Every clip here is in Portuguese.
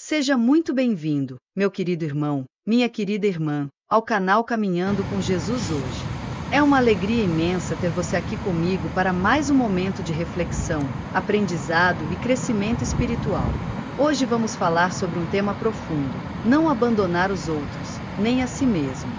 Seja muito bem-vindo, meu querido irmão, minha querida irmã, ao canal Caminhando com Jesus hoje. É uma alegria imensa ter você aqui comigo para mais um momento de reflexão, aprendizado e crescimento espiritual. Hoje vamos falar sobre um tema profundo: não abandonar os outros, nem a si mesmo.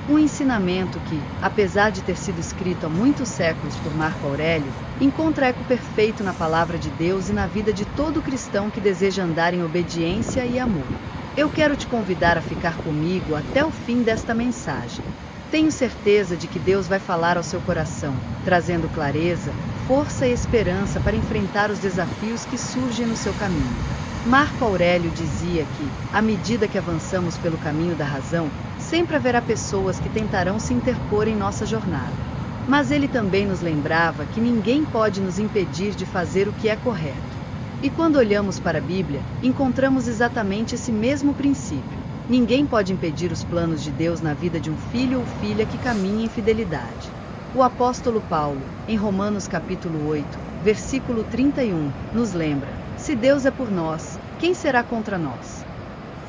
Um ensinamento que, apesar de ter sido escrito há muitos séculos por Marco Aurélio, encontra eco perfeito na palavra de Deus e na vida de todo cristão que deseja andar em obediência e amor. Eu quero te convidar a ficar comigo até o fim desta mensagem. Tenho certeza de que Deus vai falar ao seu coração, trazendo clareza, força e esperança para enfrentar os desafios que surgem no seu caminho. Marco Aurélio dizia que, à medida que avançamos pelo caminho da razão, sempre haverá pessoas que tentarão se interpor em nossa jornada. Mas ele também nos lembrava que ninguém pode nos impedir de fazer o que é correto. E quando olhamos para a Bíblia, encontramos exatamente esse mesmo princípio. Ninguém pode impedir os planos de Deus na vida de um filho ou filha que caminha em fidelidade. O apóstolo Paulo, em Romanos capítulo 8, versículo 31, nos lembra: se Deus é por nós, quem será contra nós?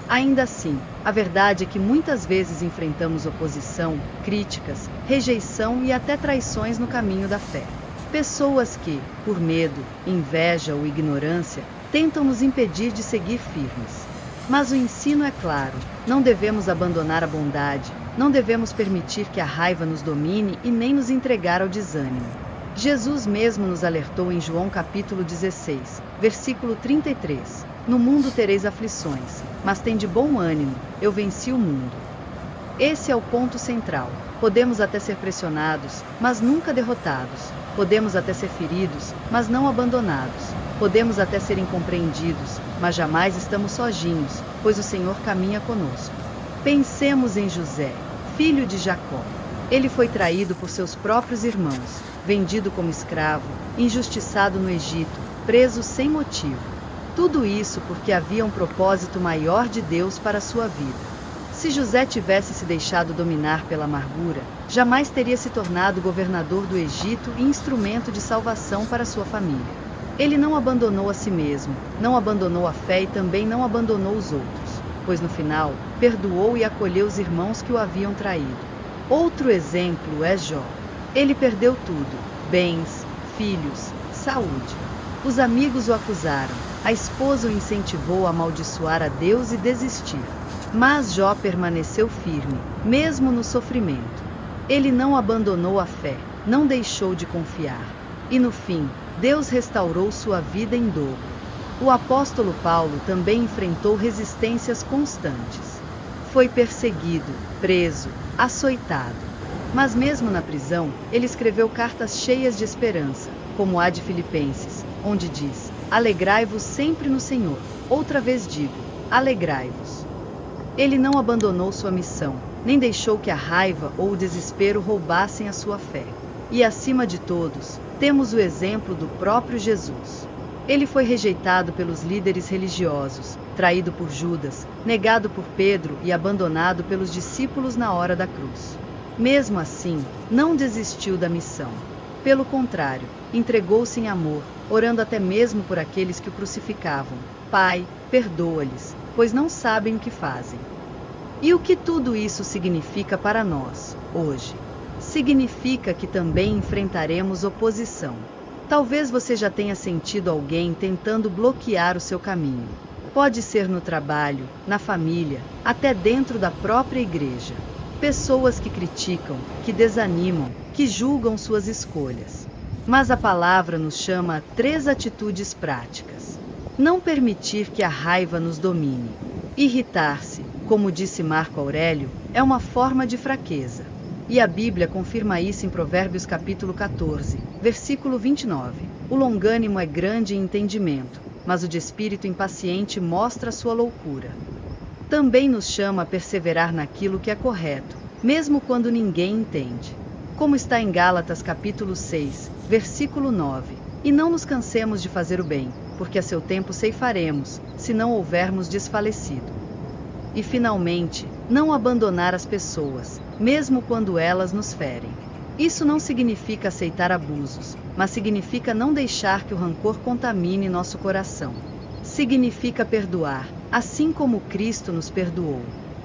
Ainda assim, a verdade é que muitas vezes enfrentamos oposição, críticas, rejeição e até traições no caminho da fé. Pessoas que, por medo, inveja ou ignorância, tentam nos impedir de seguir firmes. Mas o ensino é claro: não devemos abandonar a bondade, não devemos permitir que a raiva nos domine e nem nos entregar ao desânimo. Jesus mesmo nos alertou em João capítulo 16, versículo 33. No mundo tereis aflições, mas tende bom ânimo, eu venci o mundo. Esse é o ponto central. Podemos até ser pressionados, mas nunca derrotados. Podemos até ser feridos, mas não abandonados. Podemos até ser incompreendidos, mas jamais estamos sozinhos, pois o Senhor caminha conosco. Pensemos em José, filho de Jacó. Ele foi traído por seus próprios irmãos, vendido como escravo, injustiçado no Egito, preso sem motivo. Tudo isso porque havia um propósito maior de Deus para a sua vida. Se José tivesse se deixado dominar pela amargura, jamais teria se tornado governador do Egito e instrumento de salvação para sua família. Ele não abandonou a si mesmo, não abandonou a fé e também não abandonou os outros, pois no final, perdoou e acolheu os irmãos que o haviam traído. Outro exemplo é Jó. Ele perdeu tudo: bens, filhos, saúde. Os amigos o acusaram, a esposa o incentivou a amaldiçoar a Deus e desistir. Mas Jó permaneceu firme, mesmo no sofrimento. Ele não abandonou a fé, não deixou de confiar. E no fim, Deus restaurou sua vida em dobro. O apóstolo Paulo também enfrentou resistências constantes. Foi perseguido, preso, açoitado. Mas mesmo na prisão, ele escreveu cartas cheias de esperança, como a de Filipenses, onde diz: alegrai-vos sempre no Senhor. Outra vez digo, alegrai-vos. Ele não abandonou sua missão, nem deixou que a raiva ou o desespero roubassem a sua fé. E acima de todos, temos o exemplo do próprio Jesus. Ele foi rejeitado pelos líderes religiosos, traído por Judas, negado por Pedro e abandonado pelos discípulos na hora da cruz. Mesmo assim, não desistiu da missão. Pelo contrário, entregou-se em amor, orando até mesmo por aqueles que o crucificavam. Pai, perdoa-lhes, pois não sabem o que fazem. E o que tudo isso significa para nós, hoje? Significa que também enfrentaremos oposição. Talvez você já tenha sentido alguém tentando bloquear o seu caminho. Pode ser no trabalho, na família, até dentro da própria igreja. Pessoas que criticam, que desanimam, que julgam suas escolhas. Mas a palavra nos chama a 3 atitudes práticas. Não permitir que a raiva nos domine. Irritar-se, como disse Marco Aurélio, é uma forma de fraqueza. E a Bíblia confirma isso em Provérbios capítulo 14, versículo 29. O longânimo é grande em entendimento, mas o de espírito impaciente mostra sua loucura. Também nos chama a perseverar naquilo que é correto, mesmo quando ninguém entende. Como está em Gálatas capítulo 6, versículo 9. E não nos cansemos de fazer o bem, porque a seu tempo ceifaremos, se não houvermos desfalecido. E finalmente, não abandonar as pessoas, mesmo quando elas nos ferem. Isso não significa aceitar abusos, mas significa não deixar que o rancor contamine nosso coração. Significa perdoar, assim como Cristo nos perdoou.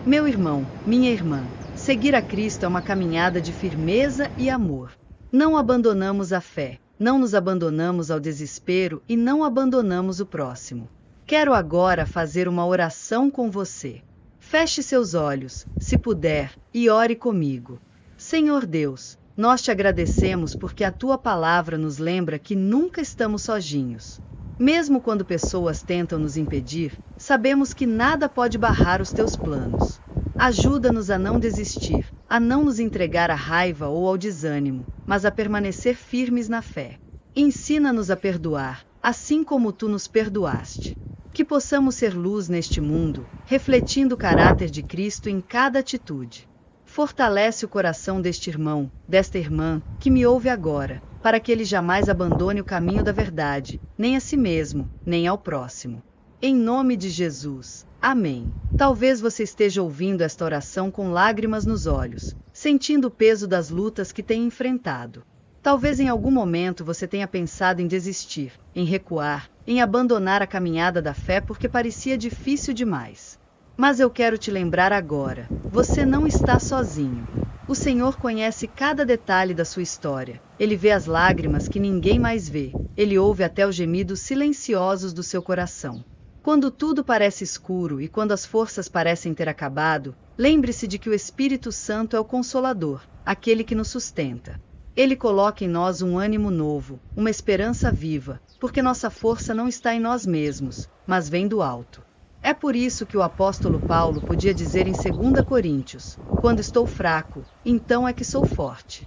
Meu irmão, minha irmã, seguir a Cristo é uma caminhada de firmeza e amor. Não abandonamos a fé, não nos abandonamos ao desespero e não abandonamos o próximo. Quero agora fazer uma oração com você. Feche seus olhos, se puder, e ore comigo. Senhor Deus, nós te agradecemos porque a tua palavra nos lembra que nunca estamos sozinhos. Mesmo quando pessoas tentam nos impedir, sabemos que nada pode barrar os teus planos. Ajuda-nos a não desistir, a não nos entregar à raiva ou ao desânimo, mas a permanecer firmes na fé. Ensina-nos a perdoar, assim como tu nos perdoaste. Que possamos ser luz neste mundo, refletindo o caráter de Cristo em cada atitude. Fortalece o coração deste irmão, desta irmã, que me ouve agora, para que ele jamais abandone o caminho da verdade, nem a si mesmo, nem ao próximo. Em nome de Jesus. Amém. Talvez você esteja ouvindo esta oração com lágrimas nos olhos, sentindo o peso das lutas que tem enfrentado. Talvez em algum momento você tenha pensado em desistir, em recuar, em abandonar a caminhada da fé porque parecia difícil demais. Mas eu quero te lembrar agora, você não está sozinho. O Senhor conhece cada detalhe da sua história. Ele vê as lágrimas que ninguém mais vê. Ele ouve até os gemidos silenciosos do seu coração. Quando tudo parece escuro e quando as forças parecem ter acabado, lembre-se de que o Espírito Santo é o Consolador, aquele que nos sustenta. Ele coloca em nós um ânimo novo, uma esperança viva, porque nossa força não está em nós mesmos, mas vem do alto. É por isso que o apóstolo Paulo podia dizer em 2 Coríntios: quando estou fraco, então é que sou forte.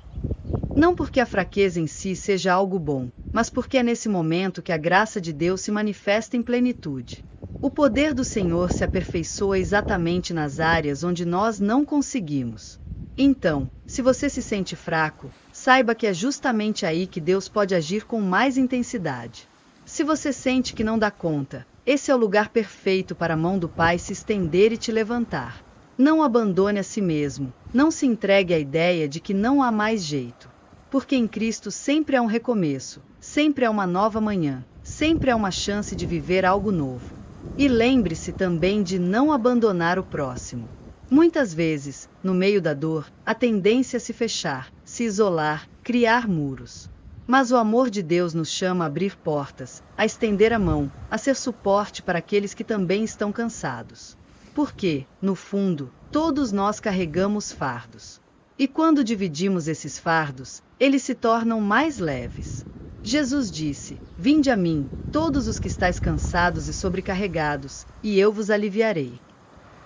Não porque a fraqueza em si seja algo bom, mas porque é nesse momento que a graça de Deus se manifesta em plenitude. O poder do Senhor se aperfeiçoa exatamente nas áreas onde nós não conseguimos. Então, se você se sente fraco, saiba que é justamente aí que Deus pode agir com mais intensidade. Se você sente que não dá conta, esse é o lugar perfeito para a mão do Pai se estender e te levantar. Não abandone a si mesmo, não se entregue à ideia de que não há mais jeito. Porque em Cristo sempre há um recomeço, sempre há uma nova manhã, sempre há uma chance de viver algo novo. E lembre-se também de não abandonar o próximo. Muitas vezes, no meio da dor, a tendência é se fechar, se isolar, criar muros. Mas o amor de Deus nos chama a abrir portas, a estender a mão, a ser suporte para aqueles que também estão cansados. Porque, no fundo, todos nós carregamos fardos. E quando dividimos esses fardos, eles se tornam mais leves. Jesus disse: "Vinde a mim, todos os que estáis cansados e sobrecarregados, e eu vos aliviarei."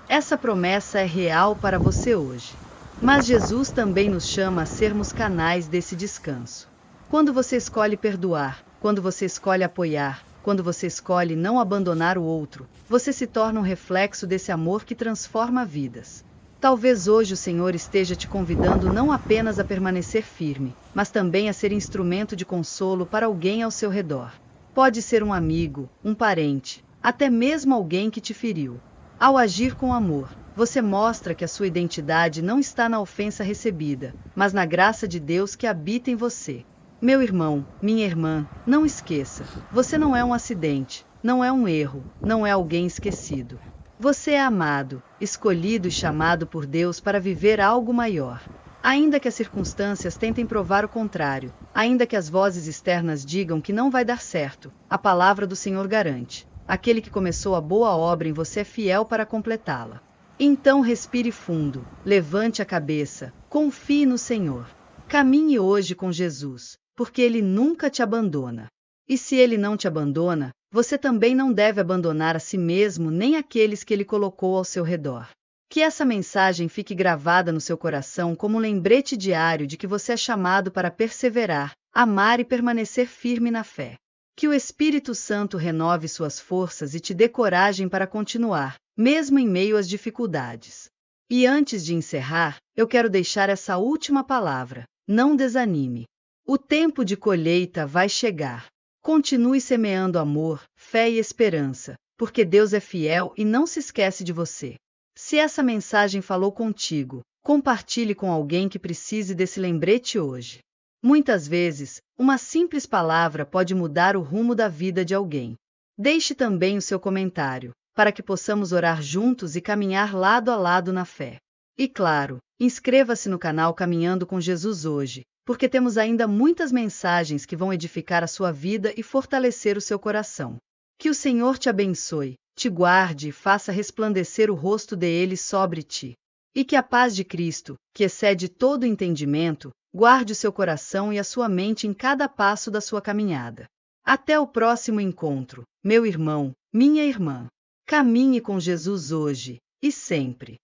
Essa promessa é real para você hoje. Mas Jesus também nos chama a sermos canais desse descanso. Quando você escolhe perdoar, quando você escolhe apoiar, quando você escolhe não abandonar o outro, você se torna um reflexo desse amor que transforma vidas. Talvez hoje o Senhor esteja te convidando não apenas a permanecer firme, mas também a ser instrumento de consolo para alguém ao seu redor. Pode ser um amigo, um parente, até mesmo alguém que te feriu. Ao agir com amor, você mostra que a sua identidade não está na ofensa recebida, mas na graça de Deus que habita em você. Meu irmão, minha irmã, não esqueça, você não é um acidente, não é um erro, não é alguém esquecido. Você é amado, escolhido e chamado por Deus para viver algo maior. Ainda que as circunstâncias tentem provar o contrário, ainda que as vozes externas digam que não vai dar certo, a palavra do Senhor garante: aquele que começou a boa obra em você é fiel para completá-la. Então respire fundo, levante a cabeça, confie no Senhor. Caminhe hoje com Jesus, porque Ele nunca te abandona. E se Ele não te abandona, você também não deve abandonar a si mesmo nem aqueles que Ele colocou ao seu redor. Que essa mensagem fique gravada no seu coração como um lembrete diário de que você é chamado para perseverar, amar e permanecer firme na fé. Que o Espírito Santo renove suas forças e te dê coragem para continuar, mesmo em meio às dificuldades. E antes de encerrar, eu quero deixar essa última palavra: não desanime. O tempo de colheita vai chegar. Continue semeando amor, fé e esperança, porque Deus é fiel e não se esquece de você. Se essa mensagem falou contigo, compartilhe com alguém que precise desse lembrete hoje. Muitas vezes, uma simples palavra pode mudar o rumo da vida de alguém. Deixe também o seu comentário. para que possamos orar juntos e caminhar lado a lado na fé. E claro, inscreva-se no canal Caminhando com Jesus hoje, porque temos ainda muitas mensagens que vão edificar a sua vida e fortalecer o seu coração. Que o Senhor te abençoe, te guarde e faça resplandecer o rosto dele sobre ti. E que a paz de Cristo, que excede todo entendimento, guarde o seu coração e a sua mente em cada passo da sua caminhada. Até o próximo encontro, meu irmão, minha irmã. Caminhe com Jesus hoje e sempre.